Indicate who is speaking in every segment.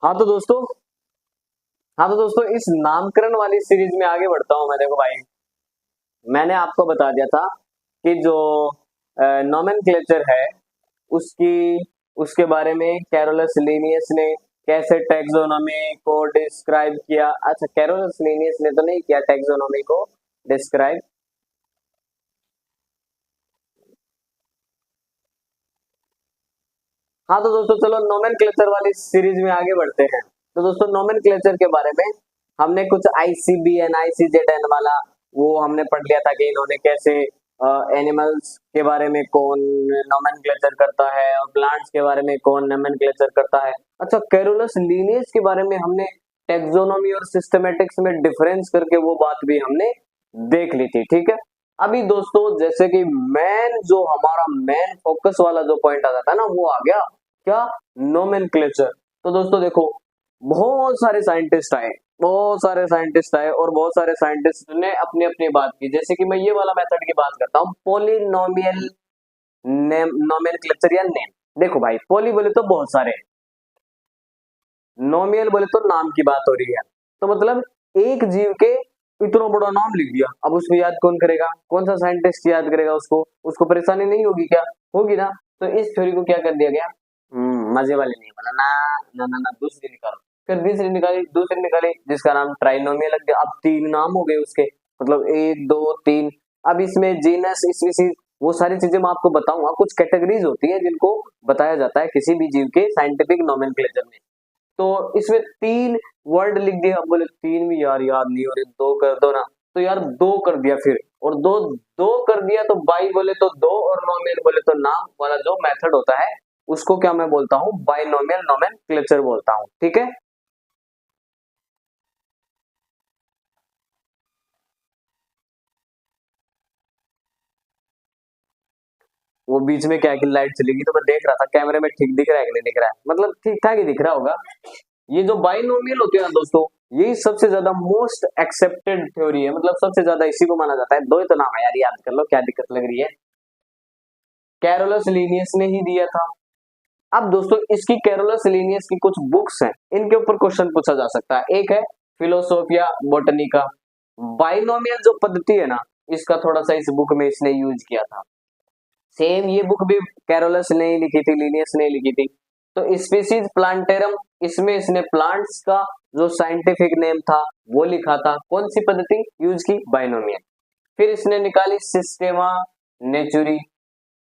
Speaker 1: हाँ तो दोस्तों इस नामकरण वाली सीरीज में आगे बढ़ता हूँ मैं। देखो भाई, मैंने आपको बता दिया था कि जो नोमेनक्लेचर है उसकी उसके बारे में कैरोलस लीनियस ने कैसे टैक्सोनॉमी को डिस्क्राइब किया। अच्छा, कैरोलस लीनियस ने तो नहीं किया टैक्सोनॉमी को डिस्क्राइब। हाँ तो दोस्तों चलो नोमेनक्लेचर वाली सीरीज में आगे बढ़ते हैं। तो दोस्तों नोमेनक्लेचर के बारे में हमने कुछ आईसीबीएन आईसीजेडएन वाला वो हमने पढ़ लिया था कि इन्होंने कैसे एनिमल्स के बारे में कौन नोमेनक्लेचर करता है और प्लांट्स के बारे में कौन नोमेनक्लेचर करता है। अच्छा, कैरोलस लीनियस के बारे में हमने टेक्सोनोमी और सिस्टमेटिक्स में डिफरेंस करके वो बात भी हमने देख ली थी। ठीक है, अभी दोस्तों जैसे कि मेन जो हमारा मेन फोकस वाला जो पॉइंट आ जाता है ना, वो आ गया क्या, नोमेनक्लेचर। तो दोस्तों देखो, बहुत सारे साइंटिस्ट आए, और बहुत सारे साइंटिस्ट ने अपनी अपनी बात की। जैसे कि मैं ये वाला मेथड की बात करता हूँ, पोलिनोमियल नेम नोमेनक्लेचर या नेम। देखो भाई, पोली बोले तो बहुत सारे, नोमियल बोले तो नाम की बात हो रही है। तो मतलब एक जीव के इतना बड़ा नाम लिख दिया, अब उसको याद कौन करेगा, कौन सा साइंटिस्ट याद करेगा उसको, उसको परेशानी नहीं होगी क्या, होगी ना। तो इस थ्योरी को क्या कर दिया गया, मजे वाले नहीं बोला ना, ना दूसरी निकालो। फिर दूसरी निकाली जिसका नाम ट्राइनोमियल लग गया। अब तीन नाम हो गए उसके, मतलब एक दो तीन। अब इसमें जीनस स्पीसीज वो सारी चीजें मैं आपको बताऊंगा। कुछ कैटेगरीज होती है जिनको बताया जाता है किसी भी जीव के साइंटिफिक नोमेनक्लेचर में। तो इसमें तीन वर्ड लिख दिया। अब बोले तीन भी यार याद नहीं हो रहे, दो कर दो ना। तो यार दो कर दिया फिर, और दो दो कर दिया। तो बाई बोले तो दो, और नोमियल बोले तो नाम वाला जो मेथड होता है उसको क्या मैं बोलता हूँ, बाइनोमियल नोमेनक्लेचर बोलता हूँ। ठीक है, वो बीच में क्या है कि लाइट चलेगी, तो मैं देख रहा था कैमरे में ठीक दिख रहा है कि नहीं दिख रहा है, मतलब ठीक ठाक ही दिख रहा होगा। ये जो बाइनोमियल होते हैं ना दोस्तों, यही सबसे ज्यादा मोस्ट एक्सेप्टेड थ्योरी है, मतलब सबसे ज्यादा इसी को माना जाता है। दो ही तो नाम है यार, याद कर लो, क्या दिक्कत लग रही है। कैरोलस लीनियस ने ही दिया था। अब दोस्तों इसकी कैरोलस लीनियस की कुछ बुक्स हैं, इनके ऊपर क्वेश्चन पूछा जा सकता है। एक है फिलोसोफिया बोटनिका। बाइनोमियल जो पद्धति है ना, इसका थोड़ा सा इस बुक में इसने यूज किया था। सेम ये बुक भी कैरोलस ने ही लिखी थी, लीनियस ने लिखी थी। तो स्पीसीज प्लांटेरम, इसमें इसने प्लांट्स का जो साइंटिफिक नेम था वो लिखा था। कौन सी पद्धति यूज की, बाइनोमियल। फिर इसने निकाली सिस्टेमा नेचुरी।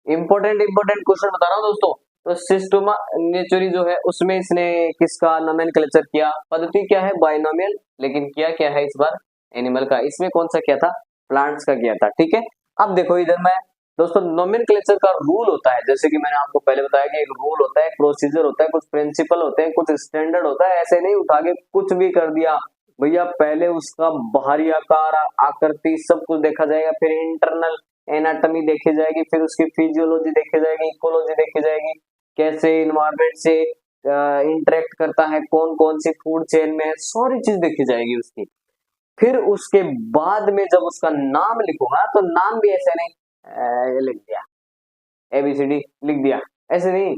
Speaker 1: इंपॉर्टेंट क्वेश्चन बता रहा हूँ दोस्तों। तो सिस्टमा नेचुरी जो है उसमें इसने किसका नोमेनक्लेचर किया, पद्धति क्या है, बाइनोमियल, लेकिन किया क्या है इस बार, एनिमल का। इसमें कौन सा किया था, प्लांट्स का किया था। ठीक है, अब देखो इधर मैं दोस्तों, नोमेनक्लेचर का रूल होता है, जैसे कि मैंने आपको पहले बताया कि एक रूल होता है, एक प्रोसीजर होता है, कुछ प्रिंसिपल होते हैं, कुछ स्टैंडर्ड होता है। ऐसे नहीं उठा के कुछ भी कर दिया भैया। पहले उसका बाहरी आकार आकृति सब कुछ देखा जाएगा, फिर इंटरनल एनाटॉमी देखी जाएगी, फिर उसकी फिजियोलॉजी देखी जाएगी, इकोलॉजी देखी जाएगी, कैसे इन्वायरमेंट से इंटरेक्ट करता है, कौन कौन सी फूड चेन में है, सारी चीज देखी जाएगी उसकी। फिर उसके बाद में जब उसका नाम लिखूंगा तो नाम भी ऐसे नहीं लिख दिया, एबीसीडी लिख दिया, ऐसे नहीं।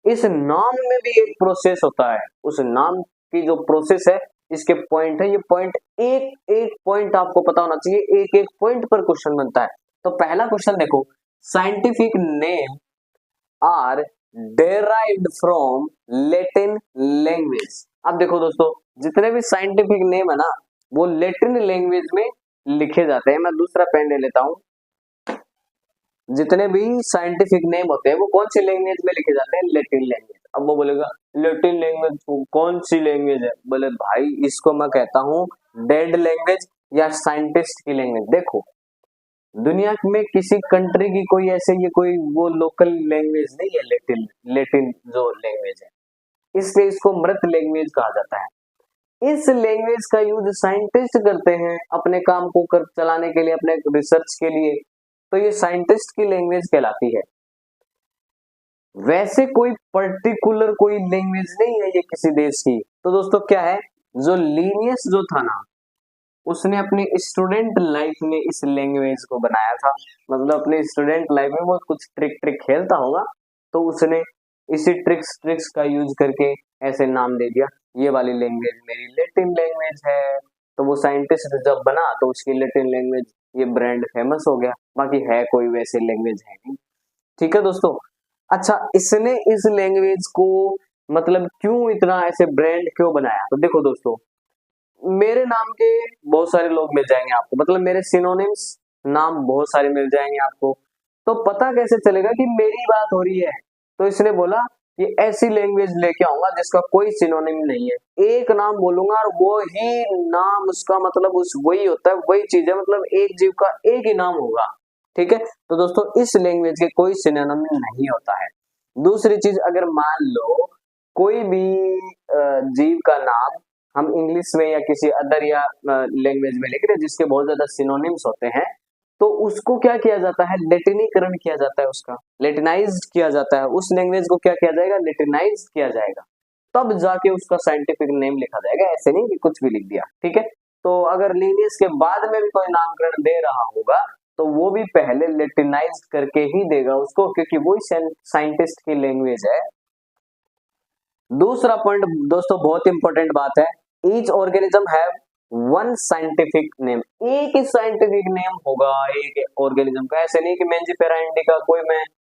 Speaker 1: इस नाम में भी एक प्रोसेस होता है, उस नाम की जो प्रोसेस है, इसके पॉइंट है, ये पॉइंट एक एक पॉइंट आपको पता होना चाहिए, एक एक पॉइंट पर क्वेश्चन बनता है। तो पहला क्वेश्चन देखो, scientific name are derived from Latin language. अब देखो दोस्तों, जितने भी साइंटिफिक नेम है ना, वो लेटिन लैंग्वेज में लिखे जाते हैं। मैं दूसरा पेन ले लेता हूं। जितने भी साइंटिफिक नेम होते हैं वो कौन सी लैंग्वेज में लिखे जाते हैं, लेटिन लैंग्वेज। अब वो बोलेगा लेटिन लैंग्वेज कौन सी लैंग्वेज है, बोले भाई इसको मैं कहता हूँ डेड लैंग्वेज या साइंटिस्ट की लैंग्वेज। देखो दुनिया में किसी कंट्री की कोई ऐसे ये कोई वो लोकल लैंग्वेज नहीं है, लेटिन लेटिन जो लैंग्वेज है, इसलिए इसको मृत लैंग्वेज कहा जाता है। इस लैंग्वेज का यूज साइंटिस्ट करते हैं अपने काम को कर चलाने के लिए, अपने रिसर्च के लिए। तो ये साइंटिस्ट की लैंग्वेज कहलाती है। वैसे कोई पर्टिकुलर कोई लैंग्वेज नहीं है ये किसी देश की। तो दोस्तों क्या है, जो लीनियस जो था ना, उसने अपनी स्टूडेंट लाइफ में इस लैंग्वेज को बनाया था। मतलब अपने स्टूडेंट लाइफ में वो कुछ ट्रिक ट्रिक खेलता होगा, तो उसने इसी ट्रिक्स ट्रिक्स का यूज करके ऐसे नाम दे दिया। ये वाली लैंग्वेज मेरी लैटिन लैंग्वेज है। तो वो साइंटिस्ट जब बना तो उसकी लैटिन लैंग्वेज ये ब्रांड फेमस हो गया, बाकी है कोई वैसे लैंग्वेज है नहीं। ठीक है दोस्तों। अच्छा, इसने इस लैंग्वेज को मतलब क्यों इतना ऐसे ब्रांड क्यों बनाया, तो देखो दोस्तों, मेरे नाम के बहुत सारे लोग मिल जाएंगे आपको, मतलब मेरे सिनोनिम्स नाम बहुत सारे मिल जाएंगे आपको। तो पता कैसे चलेगा कि मेरी बात हो रही है, तो इसने बोला कि ऐसी लैंग्वेज लेके आऊंगा जिसका कोई सिनोनिम नहीं है, एक नाम बोलूंगा और वो ही नाम उसका मतलब उस वही होता है, वही चीज है, मतलब एक जीव का एक ही नाम होगा। ठीक है, तो दोस्तों इस लैंग्वेज के कोई सिनोनिम नहीं होता है। दूसरी चीज, अगर मान लो कोई भी जीव का नाम हम इंग्लिश में या किसी अदर या लैंग्वेज में लिख रहे हैं जिसके बहुत ज्यादा सिनोनिम्स होते हैं, तो उसको क्या किया जाता है, लेटिनीकरण किया जाता है, उसका लेटिनाइज्ड किया जाता है, उस लैंग्वेज को क्या किया जाएगा, लेटिनाइज्ड किया जाएगा, तब जाके उसका साइंटिफिक नेम लिखा जाएगा, ऐसे नहीं कि कुछ भी लिख दिया। ठीक है, तो अगर लीनियस के बाद में भी कोई नामकरण दे रहा होगा तो वो भी पहले लेटिनाइज्ड करके ही देगा उसको, क्योंकि वही साइंटिस्ट की लैंग्वेज है। दूसरा पॉइंट दोस्तों बहुत इंपॉर्टेंट बात है, each organism have one scientific name, एक ही साइंटिफिक नेम होगा एक ऑर्गेनिज्म का, ऐसे नहीं कि मेंजिफेरा इंडिका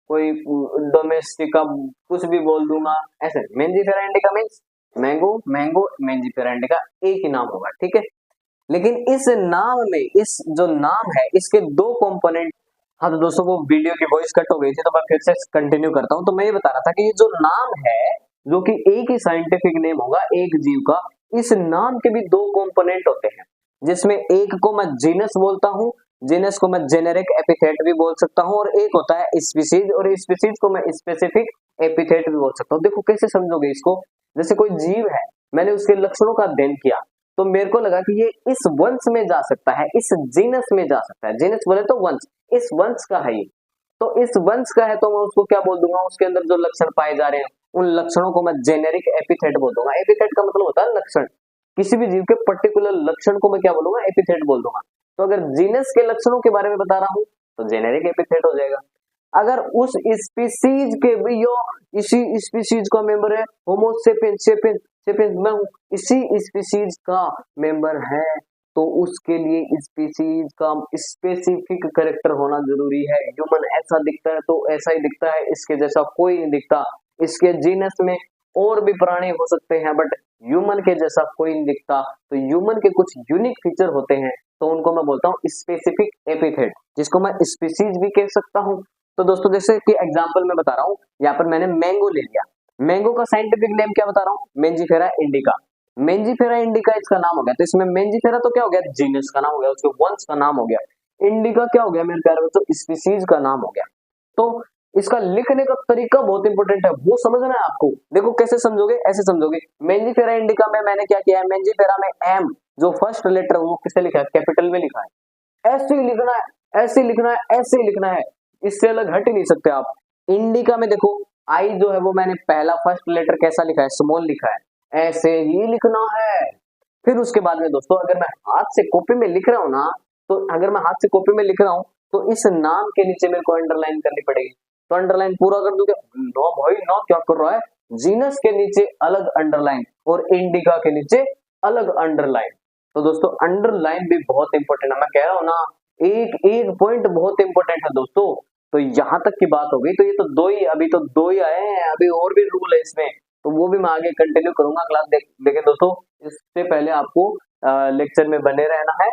Speaker 1: कोई डोमेस्टिका कुछ भी बोल दूंगा, ऐसे Mangifera indica means mango, mango Mangifera indica एक ही नाम होगा। ठीक है, लेकिन इस नाम में, इस जो नाम है इसके दो कंपोनेंट। हाँ तो दोस्तों वो वीडियो की वॉइस कट हो गई थी तो मैं फिर से कंटिन्यू करता हूँ। तो मैं ये बता रहा था कि ये जो नाम है जो कि एक ही साइंटिफिक नेम होगा एक जीव का, इस नाम के भी दो कंपोनेंट होते हैं, जिसमें एक को मैं जीनस बोलता हूँ, जीनस को मैं जेनेरिक एपिथेट भी बोल सकता हूँ, और एक होता है स्पीसीज, और स्पीसीज को मैं स्पेसिफिक एपिथेट भी बोल सकता हूँ। देखो कैसे समझोगे इसको, जैसे कोई जीव है, मैंने उसके लक्षणों का अध्ययन किया तो मेरे को लगा कि ये इस वंश में जा सकता है, इस जीनस में जा सकता है, जीनस बोले तो वंश, इस वंश का है ये, तो इस वंश का है तो मैं उसको क्या बोल दूंगा, उसके अंदर जो लक्षण पाए जा रहे हैं उन लक्षणों को मैं जेनेरिक एपिथेट बोल दूंगा। एपिथेट का मतलब होता है लक्षण, किसी भी जीव के पर्टिकुलर लक्षण को मैं क्या बोलूंगा, एपिथेट बोल दूंगा। तो अगर जीनस के लक्षणों के बारे में बता रहा हूं तो जेनेरिक एपिथेट हो जाएगा। अगर उस स्पीसीज के भी यो इसी स्पीसीज का मेंबर है, होमो सेपियंस सेपियंस सेपियंस मैं हूं इसी स्पीसीज का मेंबर है, तो उसके लिए स्पीसीज का स्पेसिफिक कैरेक्टर होना जरूरी है। ह्यूमन ऐसा दिखता है तो ऐसा ही दिखता है, इसके जैसा कोई नहीं दिखता। इसके जीनस में और भी प्राणी हो सकते हैं बट ह्यूमन के जैसा कोई नहीं दिखता, तो ह्यूमन के कुछ यूनिक फीचर होते हैं तो उनको मैं बोलता हूँ स्पेसिफिक एपिथेट, जिसको मैं स्पीसीज भी कह सकता हूँ। तो दोस्तों जैसे कि एग्जांपल मैं बता रहा हूँ, यहाँ पर मैंने मैंगो ले लिया, मैंगो का साइंटिफिक नेम क्या बता रहा हूँ, मेंजिफेरा इंडिका, मेंजिफेरा इंडिका इसका नाम हो गया, तो इसमें मेंजिफेरा तो क्या हो गया, जीनस का नाम हो गया, उसके वंश का नाम हो गया, इंडिका क्या हो गया मेरे प्यारे बच्चों, स्पीसीज का नाम हो गया। तो इसका लिखने का तरीका बहुत इंपॉर्टेंट है, वो समझना है आपको। देखो कैसे समझोगे, ऐसे समझोगे, मेंजिफेरा इंडिका में मैंने क्या किया है, मेंजिफेरा में एम जो फर्स्ट लेटर वो किससे लिखा है, कैपिटल में लिखा है, ऐसे ही लिखना है, ऐसे लिखना है, ऐसे ही लिखना है, इससे अलग हट ही नहीं सकते आप। इंडिका में देखो आई जो है वो मैंने पहला फर्स्ट लेटर कैसा लिखा है, स्मॉल लिखा है, ऐसे ही लिखना है। फिर उसके बाद में दोस्तों अगर मैं हाथ से कॉपी में लिख रहा हूं ना, तो अगर मैं हाथ से कॉपी में लिख रहा हूं तो इस नाम के नीचे मेरे को अंडरलाइन करनी पड़ेगी, तो अंडरलाइन पूरा कर दूंगा, नो भाई नो क्या कर रहा है, जीनस के नीचे अलग अंडरलाइन और इंडिका के नीचे अलग अंडरलाइन। तो दोस्तों अंडरलाइन भी बहुत इंपॉर्टेंट है, मैं कह रहा हूं ना, एक एक पॉइंट बहुत इंपॉर्टेंट है दोस्तों। तो यहां तक की बात हो गई, तो ये तो दो ही, अभी तो दो ही आए हैं, अभी और भी रूल है इसमें, तो वो भी मैं आगे कंटिन्यू करूंगा क्लास देखें दोस्तों। इससे पहले आपको लेक्चर में बने रहना है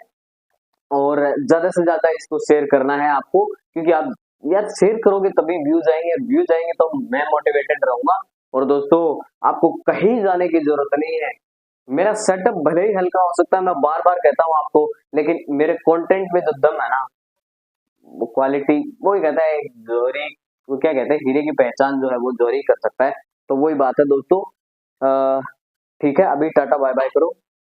Speaker 1: और ज्यादा से ज्यादा इसको शेयर करना है आपको, क्योंकि आप यार शेयर करोगे तभी व्यूज आएंगे, व्यूज आएंगे तो मैं मोटिवेटेड रहूंगा। और दोस्तों आपको कहीं जाने की जरूरत नहीं है, मेरा सेटअप भले ही हल्का हो सकता है, मैं बार बार कहता हूँ आपको, लेकिन मेरे कंटेंट में जो दम है ना, वो क्वालिटी, वो ही कहता है जोरी, वो क्या कहते हैं, हीरे की पहचान जो है वो जोरी कर सकता है। तो वही बात है दोस्तों, ठीक है, अभी टाटा बाय बाय करो।